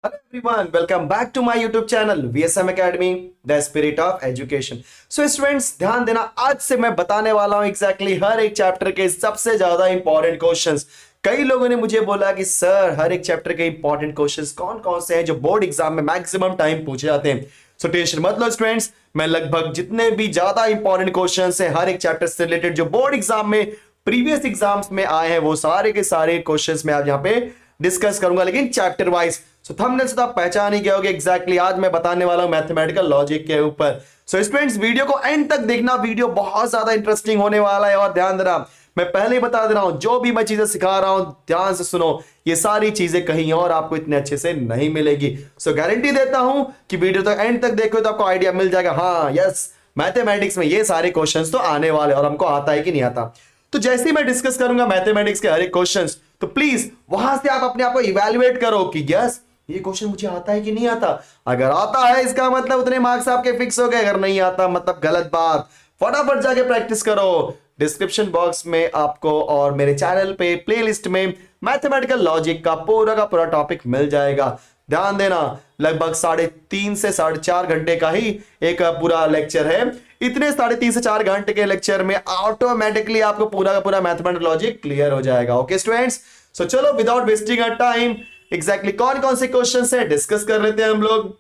Hello everyone, welcome back to my YouTube channel VSM Academy, the Spirit of Education. So students, ध्यान देना, आज से मैं बताने वाला हूं एग्जैक्टली हर एक चैप्टर के सबसे ज्यादा इंपॉर्टेंट क्वेश्चंस। कई लोगों ने मुझे बोला कि सर हर एक चैप्टर के इंपॉर्टेंट क्वेश्चंस कौन कौन से हैं जो बोर्ड एग्जाम में मैक्सिमम टाइम पूछे जाते हैं। सो टेंशन मत लो स्टूडेंट्स, मैं लगभग जितने भी ज्यादा इंपॉर्टेंट क्वेश्चंस हैं हर एक चैप्टर से रिलेटेड जो बोर्ड एग्जाम में प्रीवियस एग्जाम्स में आए हैं वो सारे के सारे क्वेश्चंस मैं आज यहाँ पे डिस्कस करूंगा, लेकिन चैप्टर वाइज। सो थंबनेल से तो आप पहचान ही गए होंगे एग्जैक्टली आज मैं बताने वाला हूं मैथमेटिकल लॉजिक के ऊपर। सो स्टूडेंट्स, वीडियो को एंड तक देखना, वीडियो बहुत ज्यादा इंटरेस्टिंग होने वाला है। और ध्यान देना, मैं पहले ही बता दे रहा हूं, जो भी मैं चीजें सिखा रहा हूं ध्यान से सुनो, ये सारी चीजें कहीं और आपको इतने अच्छे से नहीं मिलेगी। सो गारंटी देता हूं कि वीडियो तो एंड तक देखो तो आपको आइडिया मिल जाएगा, हाँ यस मैथमेटिक्स में ये सारे क्वेश्चंस तो आने वाले और हमको आता है कि नहीं आता। तो जैसे ही मैं डिस्कस करूंगा मैथमेटिक्स के हर एक क्वेश्चंस, तो प्लीज वहां से आप अपने आप को इवैल्यूएट करो कि यस ये क्वेश्चन मुझे आता है कि नहीं आता। अगर आता है इसका मतलब उतने मार्क्स आपके फिक्स हो गए, अगर नहीं आता मतलब गलत बात। फटाफट जाके प्रैक्टिस करो। डिस्क्रिप्शन बॉक्स में आपको और मेरे चैनल पे प्लेलिस्ट में मैथमेटिकल लॉजिक का पूरा टॉपिक मिल जाएगा। ध्यान देना, लगभग 3.5 से 4.5 घंटे का ही एक पूरा लेक्चर है। इतने 3.5 से 4 घंटे के लेक्चर में ऑटोमेटिकली आपको पूरा का पूरा मैथमेटिकल लॉजिक क्लियर हो जाएगा। ओके स्टूडेंट्स, सो चलो without wasting a time exactly कौन कौन से क्वेश्चन है डिस्कस कर लेते हैं हम लोग।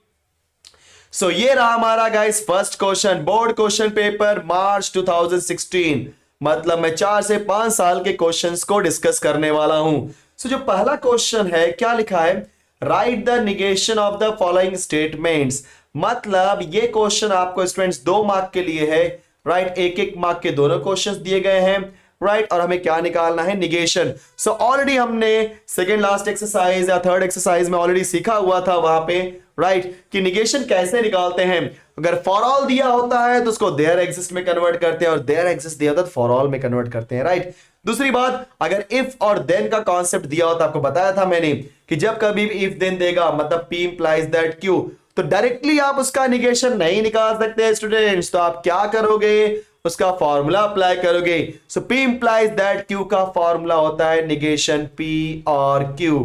सो ये रहा हमारा guys first question, board question paper March 2016। मतलब मैं 4 से 5 साल के क्वेश्चंस को डिस्कस करने वाला हूं। सो जो पहला क्वेश्चन है, क्या लिखा है, write the negation of the following statements. मतलब ये क्वेश्चन आपको स्टूडेंट्स 2 मार्क के लिए है, राइट। एक मार्क के दोनों क्वेश्चंस दिए गए हैं, राइट। और हमें क्या निकालना है, निगेशन। सो ऑलरेडी हमने सेकेंड लास्ट एक्सरसाइज या थर्ड एक्सरसाइज में ऑलरेडी सीखा हुआ था वहां पे, राइट, कि निगेशन कैसे निकालते हैं। अगर फॉर ऑल दिया होता है तो उसको देयर एग्जिस्ट में कन्वर्ट करते हैं, और देयर एग्जिस्ट दिया होता है तो फॉर ऑल में कन्वर्ट करते हैं, राइट। दूसरी बात, अगर इफ और देन का कॉन्सेप्ट दिया होता, आपको बताया था मैंने कि जब कभी भी इफ देन देगा मतलब P इंप्लाइज दैट Q, तो डायरेक्टली आप उसका निगेशन नहीं निकाल सकते स्टूडेंट्स। तो आप क्या करोगे, उसका फॉर्मूला अप्लाई करोगे। सो P इंप्लाइज दैट Q का फॉर्मूला होता है निगेशन P और Q।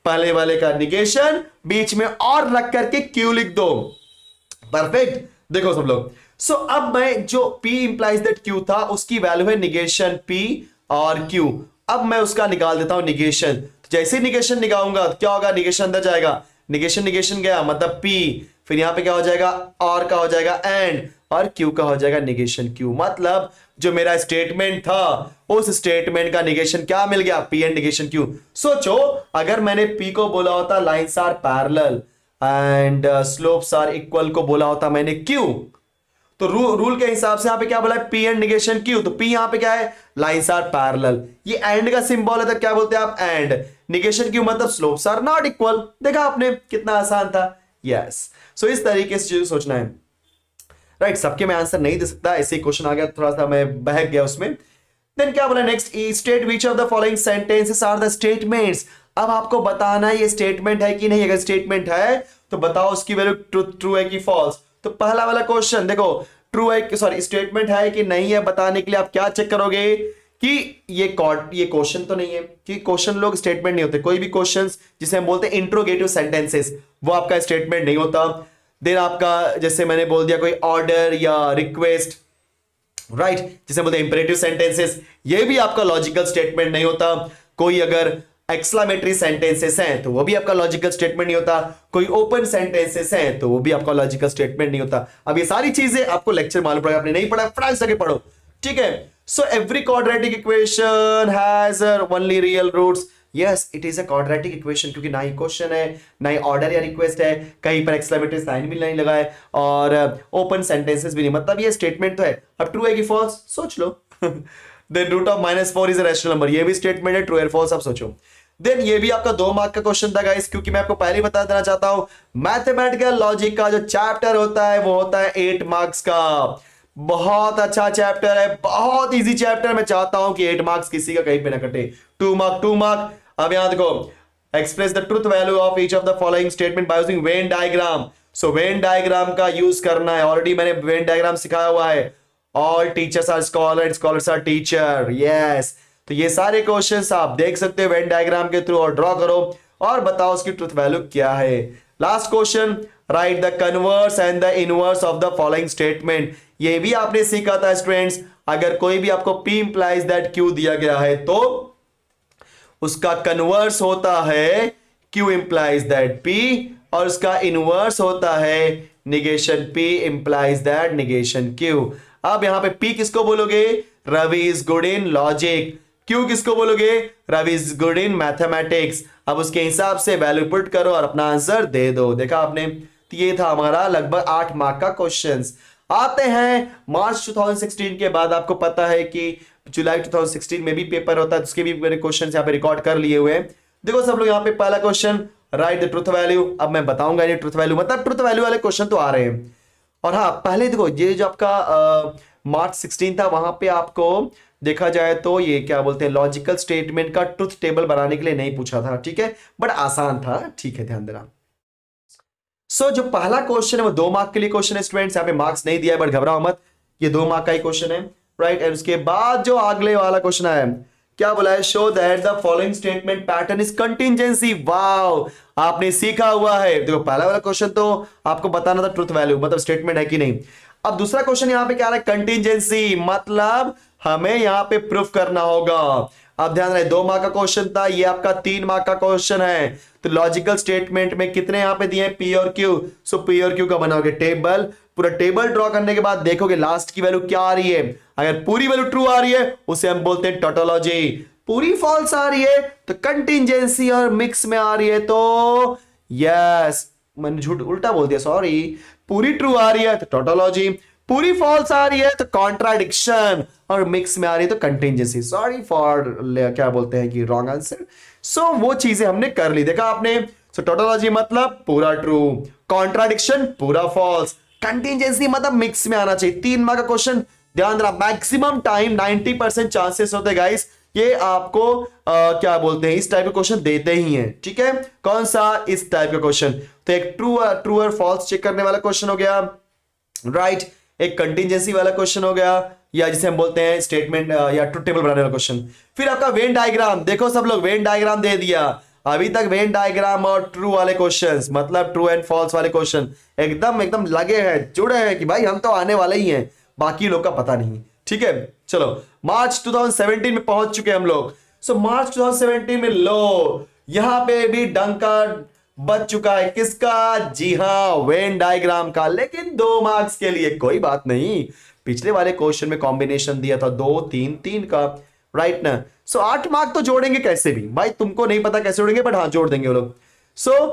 पहले वाले का निगेशन बीच में और रख करके Q लिख दो। परफेक्ट, देखो सब लोग। सो अब मैं जो P इंप्लाइज दैट Q था उसकी वैल्यू है निगेशन P और Q। अब मैं उसका निकाल देता हूं निगेशन। तो जैसे ही निगेशन निकालूंगा तो क्या होगा, निगेशन अंदर जाएगा, निगेशन गया मतलब P, फिर यहां पे क्या हो जाएगा, और का हो जाएगा एंड, और Q का हो जाएगा निगेशन Q। मतलब जो मेरा स्टेटमेंट था उस स्टेटमेंट का निगेशन क्या मिल गया, P एंड निगेशन Q। सोचो अगर मैंने P को बोला होता lines are parallel and slopes are equal को बोला होता मैंने Q, तो रूल के हिसाब से यहां पे क्या बोला है, P एंड निगेशन Q। तो P यहां पे क्या है, लाइन्स आर पैरेलल, ये एंड का सिंबल है तो क्या बोलते हैं आप, एंड। निगेशन Q मतलब स्लोप्स आर नॉट इक्वल। देखा आपने कितना आसान था, यस। सो इस तरीके से सोचना है, राइट। सबके मैं आंसर नहीं दे सकता, ऐसे क्वेश्चन आ गया, थोड़ा सा मैं बहक गया उसमें। देन क्या बोला next, state which of the following sentences are the statements. अब आपको बताना है ये स्टेटमेंट है कि नहीं। अगर स्टेटमेंट है तो बताओ उसकी वैल्यू ट्रू है कि फॉल्स। तो पहला वाला क्वेश्चन देखो, ट्रू है, सॉरी स्टेटमेंट है कि नहीं है बताने के लिए आप क्या चेक करोगे कि ये क्वेश्चन तो नहीं है, कि क्वेश्चन लोग स्टेटमेंट नहीं होते। कोई भी क्वेश्चन जिसे हम बोलते हैं इंट्रोगेटिव सेंटेंसेस, वो आपका स्टेटमेंट नहीं होता। देन आपका जैसे मैंने बोल दिया कोई ऑर्डर या रिक्वेस्ट, राइट, जिसे बोलते हैं इंपेरेटिव सेंटेंसेस, ये भी आपका लॉजिकल स्टेटमेंट नहीं होता। कोई अगर एक्सक्लेमेटरी सेंटेंसेस हैं तो वो भी आपका लॉजिकल स्टेटमेंट नहीं होता। कोई ओपन सेंटेंसेस हैं तो वो भी आपका लॉजिकल स्टेटमेंट नहीं होता। अब ये सारी चीजें आपको लेक्चर मालूम पड़ेगा, आपने नहीं पढ़ा फटाक से पढ़ो, ठीक है। So every quadratic equation has only real roots. Yes, it is a quadratic equation, क्योंकि ना ही क्वेश्चन है ना ही ऑर्डर या रिक्वेस्ट है, कहीं पर एक्सक्लेमेटरी साइन भी नहीं लगा है, और ओपन सेंटेंसेस भी नहीं। मतलब ये स्टेटमेंट तो है। अब ट्रू है कि फॉल्स सोच लो। Then root of -4 is a rational number, ये भी स्टेटमेंट है, ट्रू और फॉल्स आप सोचो। देन ये भी आपका 2 मार्क का क्वेश्चन था गाइस, क्योंकि मैं आपको पहले ही बता देना चाहता हूं मैथमेटिकल लॉजिक का जो चैप्टर होता है वो होता है 8 मार्क्स का। बहुत अच्छा चैप्टर है, बहुत इजी चैप्टर। मैं चाहता हूं कि 8 मार्क्स किसी का कहीं पे ना कटे। 2 मार्क। अब यहां देखो, express the truth value of each of the following statement by using Venn diagram. So Venn diagram का यूज करना है, ऑलरेडी मैंने वेन डायग्राम सिखाया हुआ है। All teachers are scholar, scholars are teacher, yes. तो ये सारे क्वेश्चंस आप देख सकते हो वेन डायग्राम के थ्रू, और ड्रॉ करो और बताओ उसकी ट्रुथ वैल्यू क्या है। Last question, write the converse and the inverse of the following statement. ये भी आपने सीखा था स्टूडेंट्स, अगर कोई भी आपको P इंप्लाइज दैट Q दिया गया है तो उसका कन्वर्स होता है Q इंप्लाइज दैट P, और उसका इनवर्स होता है negation P implies that negation Q। अब यहां पे P किसको बोलोगे? Ravi is good in logic. Q किसको बोलोगे? Ravi is good in mathematics. अब उसके हिसाब से वैल्यू पुट करो और अपना आंसर दे दो। देखा आपने, तो ये था हमारा लगभग 8 मार्क का क्वेश्चंस। आते हैं मार्च 2016 के बाद। आपको पता है कि जुलाई 2016 में भी पेपर होता है, उसके भी मेरे क्वेश्चंस यहाँ पे रिकॉर्ड कर लिए हुए हैं। देखो सब लोग, यहाँ पे पहला question, write the truth value. अब मैं बताऊंगा ये ट्रुथ वैल्यू मतलब ट्रुथ वैल्यू वाले क्वेश्चन तो आ रहे हैं। और हाँ, पहले देखो ये जो आपका मार्च 16 था, वहां पे आपको देखा जाए तो ये क्या बोलते हैं, लॉजिकल स्टेटमेंट का ट्रुथ टेबल बनाने के लिए नहीं पूछा था, ठीक है, बट आसान था, ठीक है, ध्यान देना। सो जो पहला क्वेश्चन है वो 2 मार्क के लिए क्वेश्चन है स्टूडेंट्स, यहाँ पे मार्क्स नहीं दिया है बट घबराओ मत, ये 2 मार्क का ही क्वेश्चन है, राइट। एंड उसके बाद जो अगले वाला क्वेश्चन है, क्या बोला है? Show that the following statement pattern is contingency. Wow, आपने सीखा हुआ है। देखो पहला वाला क्वेश्चन तो आपको बताना था ट्रुथ वैल्यू मतलब स्टेटमेंट है कि नहीं। अब दूसरा क्वेश्चन यहां पे क्या है? कंटिंजेंसी, मतलब हमें यहां पे प्रूफ करना होगा। अब ध्यान रहे, 2 मार्क का क्वेश्चन था, ये आपका 3 मार्क का क्वेश्चन है। तो लॉजिकल स्टेटमेंट में कितने यहां पे दिए हैं? P और Q। सो P और Q का बनाओगे टेबल, पूरा टेबल ड्रॉ करने के बाद देखोगे लास्ट की वैल्यू क्या आ रही है। अगर पूरी वैल्यू ट्रू आ रही है उसे हम बोलते हैं टोटोलॉजी, पूरी फॉल्स आ रही है तो कंटिंजेंसी, और मिक्स में आ रही है तो यस, मैंने झूठ उल्टा बोल दिया, सॉरी, पूरी ट्रू आ रही है तो टोटोलॉजी, पूरी फॉल्स आ रही है तो कॉन्ट्राडिक्शन, और मिक्स में आ रही है तो कंटिंजेंसी। सॉरी फॉर क्या बोलते हैं कि रॉन्ग आंसर। सो वो चीजें हमने कर ली, देखा आपने। सो टोटोलॉजी मतलब पूरा ट्रू, कॉन्ट्राडिक्शन पूरा फॉल्स, कंटिंजेंसी मतलब मिक्स में आना चाहिए। 3 मार्क का क्वेश्चन, ध्यान देना, मैक्सिमम टाइम 90% चांसेस होते गाइस ये आपको क्या बोलते हैं, इस टाइप का क्वेश्चन देते ही हैं, ठीक है। कौन सा? इस टाइप का क्वेश्चन। तो एक ट्रू और फॉल्स चेक करने वाला क्वेश्चन हो गया, राइट। एक कंटिंजेंसी वाला क्वेश्चन हो गया, या जिसे हम बोलते हैं स्टेटमेंट या ट्रुथ टेबल बनाने वाला क्वेश्चन। फिर आपका वेन डायग्राम, देखो सब लोग वेन डायग्राम दे दिया। अभी तक वेन डायग्राम और ट्रू वाले क्वेश्चंस मतलब ट्रू एंड फॉल्स वाले क्वेश्चन एकदम लगे हैं, जुड़े हैं कि भाई हम तो आने वाले ही हैं, बाकी लोग का पता नहीं, ठीक है। चलो मार्च 2017 में पहुंच चुके हम लोग। सो मार्च 2017 में लो, यहां पे भी डंका बच चुका है, किसका? जी हां, वेन डायग्राम का, लेकिन 2 मार्क्स के लिए। कोई बात नहीं, पिछले वाले क्वेश्चन में कॉम्बिनेशन दिया था 2 3 3 का, राइट ना। सो 8 मार्क तो जोड़ेंगे कैसे भी, भाई तुमको नहीं पता कैसे जोड़ेंगे बट हाँ जोड़ देंगे वो लोग। सो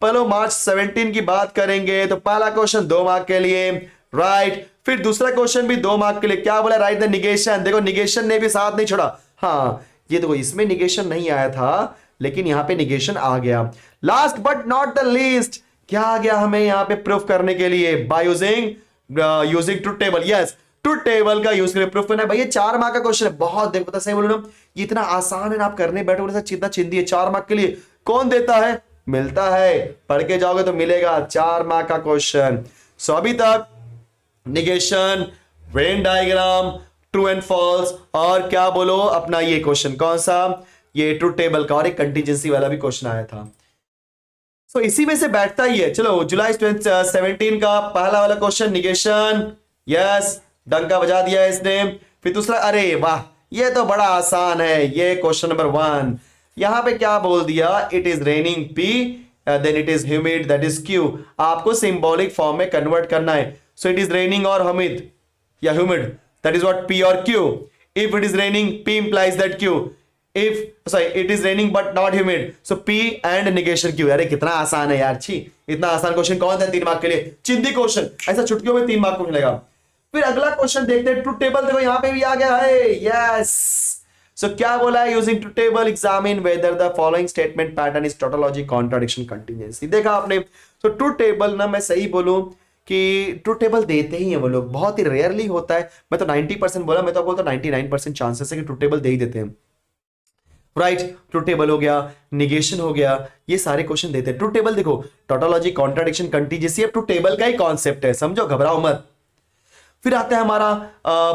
पहले मार्च 17 की बात करेंगे तो पहला क्वेश्चन 2 मार्क के लिए, राइट। फिर दूसरा क्वेश्चन भी 2 मार्क के लिए, क्या बोला? Right the negation. देखो निगेशन ने भी साथ नहीं छोड़ा, हाँ ये देखो इसमें निगेशन नहीं आया था लेकिन यहां पे निगेशन आ गया। Last but not the least, क्या आ गया हमें यहां पे प्रूफ करने के लिए? By using truth table. Yes, truth table का यूज करके प्रूफ करना है। भाई ये 4 मार्क का क्वेश्चन है, बहुत देखो पता, सही बोलो ना, ये इतना आसान है ना, आप करने बैठोगे चिंता चिंदी है। 4 मार्क के लिए कौन देता है? मिलता है, पढ़ के जाओगे तो मिलेगा। 4 मार्क का क्वेश्चन। सो अभी तक negation, Venn diagram, true and false, और क्या बोलो अपना ये क्वेश्चन कौन सा? ये ट्रुथ टेबल का, और एक कंटीजेंसी वाला भी क्वेश्चन आया था। सो इसी में से बैठता ही है। चलो जुलाई 2017 का पहला वाला क्वेश्चन निगेशन, यस, डंका बजा दिया है इसने। फिर दूसरा, अरे वाह ये तो बड़ा आसान है, ये क्वेश्चन नंबर 1। यहां पे क्या बोल दिया? It is raining P, then it is humid that is Q। आपको सिंबॉलिक फॉर्म में कन्वर्ट करना है। सो इट इज रेनिंग और ह्यूमिड या humid, that is what P और Q। If it is raining, P implies that Q, if sorry it is raining but not humid, so P and negation Q। अरे कितना आसान है यार, छी इतना आसान क्वेश्चन कौन था 3 मार्क के लिए? चिंदी क्वेश्चन, ऐसा चुटकियों में 3 मार्क को मिलेगा। फिर अगला क्वेश्चन देखते हैं, ट्रुथ टेबल देखो यहां पे भी आ गया है, यस। सो क्या बोला है? Using truth table examine whether the following statement pattern is tautology, contradiction, contingency. देखा आपने। तो ट्रुथ टेबल ना, मैं सही बोलूं कि ट्रुथ टेबल देते ही हैं वो लोग, बहुत ही रेयरली होता है। मैं तो 90% बोला, मैं तो बोलता 99% चांसेस है कि ट्रुथ टेबल दे ही देते हैं, राइट। ट्रुथ टेबल हो गया, निगेशन हो गया, ये सारे क्वेश्चन देते हैं। ट्रुथ टेबल देखो, टोटोलॉजी, कॉन्ट्राडिक्शन, कंटीजेंसी, अब ट्रुथ टेबल का ही कॉन्सेप्ट है, समझो, घबराओ मत। फिर आता है हमारा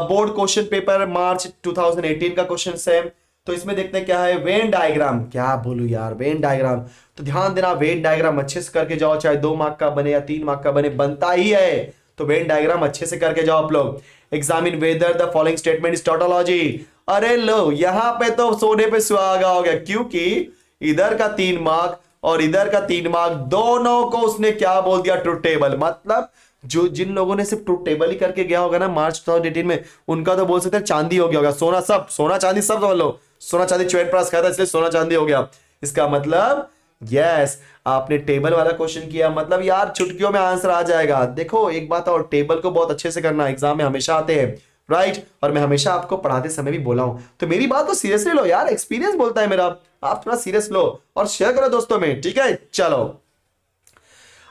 बोर्ड क्वेश्चन पेपर मार्च 2018 का क्वेश्चन है। तो इसमें देखते हैं क्या है, वेन डायग्राम। क्या बोलूं यार, वेन डायग्राम। तो ध्यान देना, वेन डायग्राम अच्छे से करके जाओ, चाहे 2 मार्क का बने या 3 मार्क का बने, बनता ही है। तो वेन डायग्राम अच्छे से करके जाओ आप लोग। Examine whether the following statement is tautology. अरे लो, यहां पे तो सोने पे सुहागा हो गया, क्योंकि इधर का 3 मार्क और इधर का 3 मार्क, दोनों को उसने क्या बोल दिया, ट्रुथ टेबल। मतलब जो जिन लोगों ने सिर्फ ट्रुथ टेबल ही करके गया होगा ना मार्च 2018 में, उनका तो बोल सकते हैं चांदी हो गया होगा। सोना, सब सोना चांदी सब समझ लो, सोना चांदी च्यवनप्राश खाया था इसलिए सोना चांदी हो गया। इसका मतलब यस, आपने टेबल वाला क्वेश्चन किया, मतलब यार चुटकियों में आंसर आ जाएगा। देखो एक बात और, टेबल को बहुत अच्छे से करना, एग्जाम में हमेशा आते हैं, राइट। और मैं हमेशा आपको पढ़ाते समय भी बोला हूं, तो मेरी बात को सीरियसली लो यार, एक्सपीरियंस बोलता है मेरा, आप थोड़ा सीरियस लो और शेयर करो दोस्तों में, ठीक है। चलो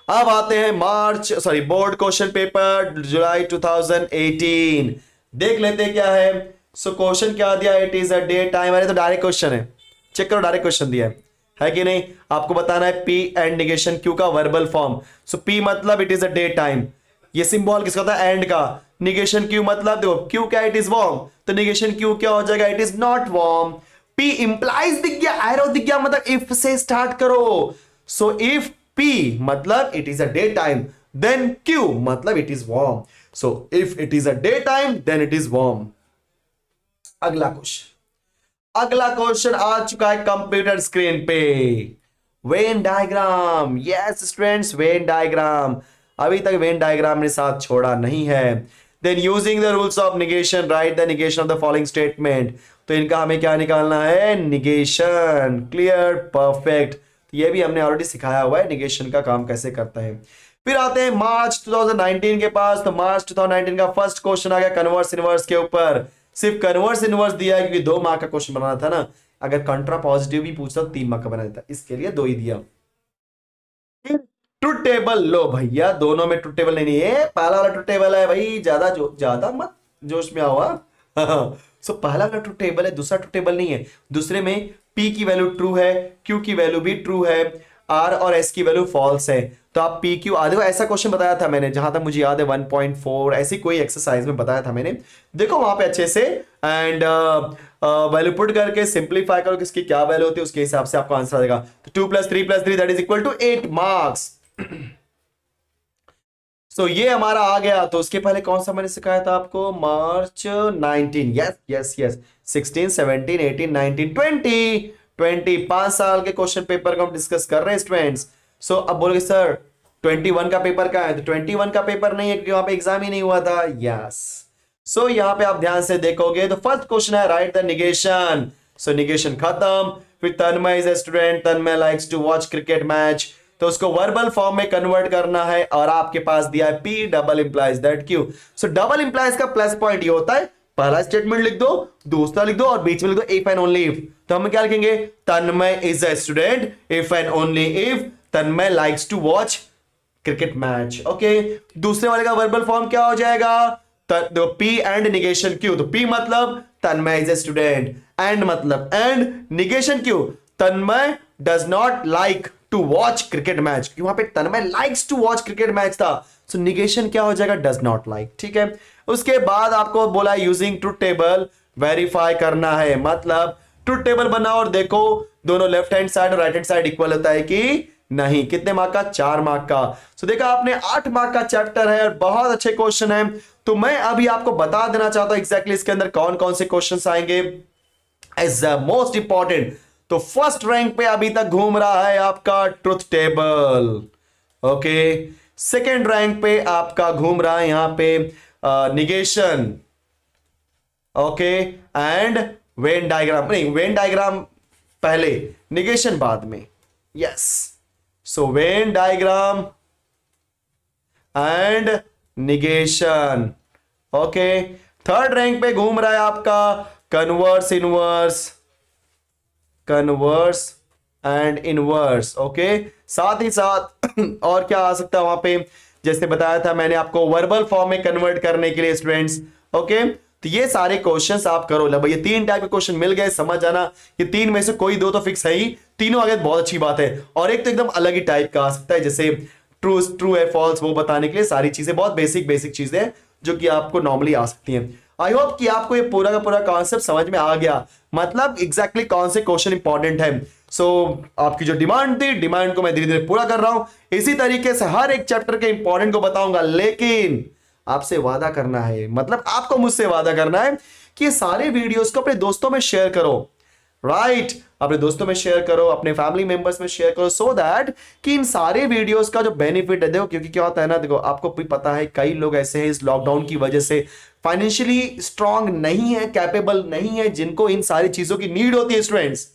अब आते हैं बोर्ड क्वेश्चन पेपर जुलाई 2018, देख लेते हैं क्या है। सो क्वेश्चन क्या दिया, it is a day time. अरे तो डायरेक्ट क्वेश्चन है, चेक करो, डायरेक्ट क्वेश्चन दिया है कि नहीं। आपको बताना है पी एंड निगेशन क्यू का वर्बल फॉर्म। सो पी मतलब it is a day time, ये सिंबल किसका था, एंड का। निगेशन क्यू मतलब देखो, क्यू क्या, इट इज वार्म, तो निगेशन क्यू क्या हो जाएगा, it is not warm. P implies दिख गया, एरो दिख गया, मतलब इफ से स्टार्ट करो। सो इफ पी मतलब it is a day time, then Q मतलब it is warm. So if it is a day time then it is warm. अगला क्वेश्चन आ चुका है कंप्यूटर स्क्रीन पे, Venn diagram. Yes students, Venn diagram. अभी तक Venn diagram ने साथ छोड़ा नहीं है। Then using the rules of negation write the negation of the following statement. तो इनका हमें क्या निकालना है, निगेशन। Clear, perfect. ये भी हमने ऑलरेडी सिखाया हुआ है निगेशन का काम कैसे करता है। फिर आते हैं मार्च 2019 के पास। तो मार्च 2019 का फर्स्ट क्वेश्चन आ गया कन्वर्स इनवर्स के ऊपर। सिर्फ कन्वर्स इनवर्स दिया है क्योंकि 2 मार्क का क्वेश्चन बनाना था ना। अगर कंट्रा पॉजिटिव भी पूछता तो 3 मार्क का बना देता, इसके लिए 2 ही दिया। ट्रुथ टेबल लो भैया, दोनों में ट्रुथ टेबल नहीं है। पहला वाला ट्रुथ टेबल है भाई, ज्यादा मत जोश में आओ। सो पहला वाला ट्रुथ टेबल है, दूसरा ट्रुथ टेबल नहीं है। दूसरे में P की वैल्यू ट्रू है, Q की वैल्यू भी ट्रू है, R और S की वैल्यू फॉल्स है। तो आप P Q देखो, ऐसा क्वेश्चन बताया था मैंने, जहां तक मुझे याद है 1.4 ऐसी कोई एक्सरसाइज में बताया था मैंने। देखो वहां पे अच्छे से एंड वैल्यू पुट करके सिंप्लीफाई करो किसकी क्या वैल्यू होती है, उसके हिसाब से आपको आंसर आ जाएगा। तो 2 + 3 + 3 that is equal to 8 marks. So ये हमारा आ गया। तो उसके पहले कौन सा मैंने सिखाया था आपको, मार्च 19। यस यस यस, 16 17 18 19 20 5 साल के क्वेश्चन पेपर को हम डिस्कस कर रहे हैं स्टूडेंट्स। सो अब बोलोगे सर 21 का पेपर का है, तो 21 का पेपर नहीं है क्योंकि वहां पे एग्जाम ही नहीं हुआ था। यस, सो यहां पे आप ध्यान से देखोगे तो फर्स्ट क्वेश्चन है write the negation. So negation खत्म। फिर Tanmay is a student, Tanmay likes to watch cricket match, तो उसको वर्बल फॉर्म में कन्वर्ट करना है और आपके पास दिया है P double implies that Q। So double implies का प्लस पॉइंट ये होता है, पहला स्टेटमेंट लिख दो, दूसरा लिख दो और बीच में लिख दो इफ एंड ओनली इफ। तो हम क्या लिखेंगे, Tanmay is a student if and only if Tanmay likes to watch cricket match. Okay, दूसरे वाले का वर्बल फॉर्म क्या हो जाएगा, P एंड निगेशन Q। तो P मतलब Tanmay is a student, and मतलब and, negation Q Tanmay does not like to watch cricket match, क्योंकि वहां पे Tanmay likes to watch cricket match था। सो निगेशन क्या हो जाएगा, डज नॉट लाइक। ठीक है, उसके बाद आपको बोला यूजिंग ट्रुथ टेबल वेरीफाई करना है, मतलब ट्रुथ टेबल बनाओ और देखो दोनों लेफ्ट हैंड साइड और राइट हैंड साइड इक्वल होता है कि नहीं। कितने मार्क का, 4 मार्क का। सो देखा आपने 8 मार्क का चैप्टर है और बहुत अच्छे क्वेश्चन है। तो मैं अभी आपको बता देना चाहता हूं एग्जैक्टली इसके अंदर कौन कौन से क्वेश्चन आएंगे एज द मोस्ट इंपॉर्टेंट। तो फर्स्ट रैंक पे अभी तक घूम रहा है आपका truth table. Okay, second rank पे आपका घूम रहा है यहां पे negation. Okay, and Venn diagram, नहीं वेन डायग्राम पहले, निगेशन बाद में। Yes, so Venn diagram and negation. Okay, third rank पे घूम रहा है आपका converse inverse, converse and inverse. Okay, साथ ही साथ और क्या आ सकता है वहां पे, जैसे बताया था मैंने आपको वर्बल फॉर्म में कन्वर्ट करने के लिए स्टूडेंट्स। ओके, तो ये सारे क्वेश्चंस आप करो। लब ये 3 टाइप के क्वेश्चन मिल गए, समझ जाना ये 3 में से कोई 2 तो फिक्स है ही, तीनों आ गए बहुत अच्छी बात है। और एक तो एकदम अलग ही टाइप का आ सकता है, जैसे ट्रू है फॉल्स, वो बताने के लिए सारी चीजें बहुत बेसिक चीजें जो कि आपको नॉर्मली आ सकती हैं। आई होप कि आपको ये पूरा का पूरा कॉन्सेप्ट समझ में आ गया, मतलब एग्जैक्टली कौन से क्वेश्चन इंपॉर्टेंट है। सो आपकी जो डिमांड थी, डिमांड को मैं धीरे धीरे पूरा कर रहा हूं, इसी तरीके से हर एक चैप्टर के इंपॉर्टेंट को बताऊंगा। लेकिन आपसे वादा करना है, मतलब आपको मुझसे वादा करना है कि ये सारे वीडियोस को अपने दोस्तों में शेयर करो, राइट अपने दोस्तों में शेयर करो, अपने फैमिली मेंबर्स में शेयर करो, सो दैट कि इन सारे वीडियोस का जो बेनिफिट है, देखो क्योंकि क्या होता है ना, देखो आपको भी पता है कई लोग ऐसे हैं इस लॉकडाउन की वजह से फाइनेंशियली स्ट्रांग नहीं है, कैपेबल नहीं है, जिनको इन सारी चीजों की नीड होती है स्टूडेंट्स।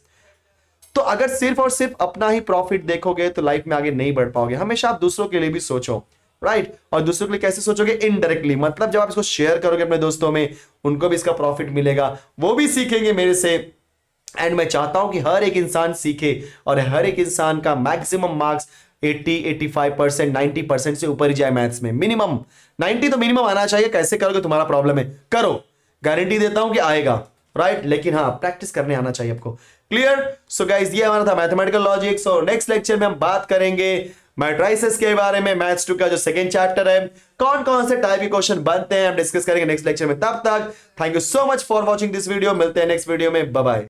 तो अगर सिर्फ और सिर्फ अपना ही प्रॉफिट देखोगे तो लाइफ में आगे नहीं बढ़ पाओगे। हमेशा आप दूसरों के लिए भी सोचो, राइट और दूसरों के लिए कैसे सोचोगे, इनडायरेक्टली, मतलब जब आप इसको शेयर करोगे अपने दोस्तों में, उनको भी इसका प्रॉफिट मिलेगा, वो भी सीखेंगे मेरे से। एंड मैं चाहता हूं कि हर एक इंसान सीखे और हर एक इंसान का मैक्सिमम मार्क्स 80, 85%, 90% से ऊपर ही जाए मैथ्स में। मिनिमम 90 तो मिनिमम आना चाहिए। कैसे करोगे तुम्हारा प्रॉब्लम है, करो, गारंटी देता हूं कि आएगा, राइट लेकिन हाँ प्रैक्टिस करने आना चाहिए आपको। क्लियर? सो गाइस ये हमारा था mathematical logic. So next lecture में हम बात करेंगे मैट्रिसेस के बारे में, मैथ्स 2 का जो सेकंड चैप्टर है, कौन कौन से टाइप के क्वेश्चन बनते हैं हम डिस्कस करेंगे नेक्स्ट लेक्चर में। तब तक thank you so much for watching this video, मिलते हैं नेक्स्ट वीडियो में, बाय बाय।